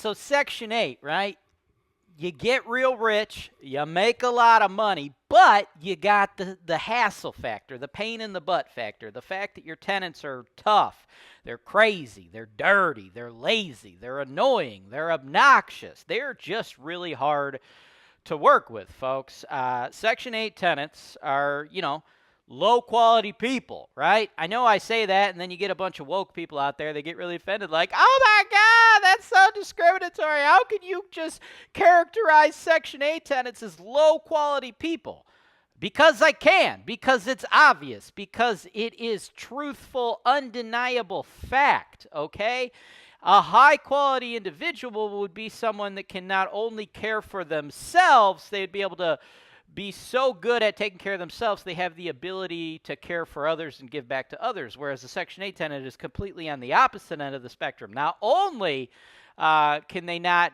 So Section 8, right? You get real rich, you make a lot of money, but you got the hassle factor, the pain in the butt factor, the fact that your tenants are tough, they're crazy, they're dirty, they're lazy, they're annoying, they're obnoxious. They're just really hard to work with, folks. Section 8 tenants are, low quality people, right? I know I say that, and then you get a bunch of woke people out there, they get really offended, like, oh my God, that's so discriminatory. How can you just characterize Section 8 tenants as low quality people? Because I can, because it's obvious, because it is truthful, undeniable fact, okay? A high-quality individual would be someone that can not only care for themselves, they'd be able to be so good at taking care of themselves, they have the ability to care for others and give back to others, whereas a Section 8 tenant is completely on the opposite end of the spectrum. Not only can they not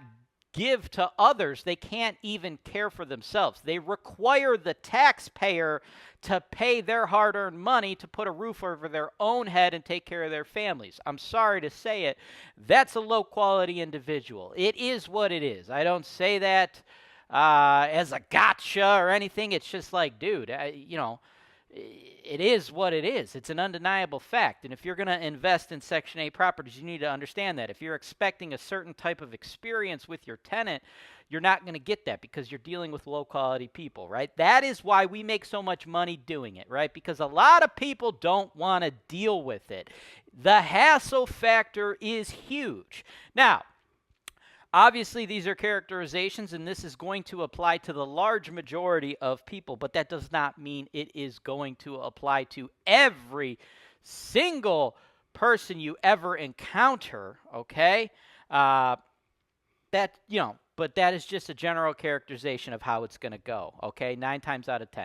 give to others, they can't even care for themselves. They require the taxpayer to pay their hard-earned money to put a roof over their own head and take care of their families. I'm sorry to say it. That's a low-quality individual. It is what it is. I don't say that as a gotcha or anything. It's just like, dude, it is what it is. It's an undeniable fact. And if you're going to invest in Section 8 properties, you need to understand that. If you're expecting a certain type of experience with your tenant, you're not going to get that because you're dealing with low-quality people, right? That is why we make so much money doing it, right? Because a lot of people don't want to deal with it. The hassle factor is huge. Now, obviously, these are characterizations, and this is going to apply to the large majority of people, but that does not mean it is going to apply to every single person you ever encounter, okay? But that is just a general characterization of how it's going to go, okay? 9 times out of 10.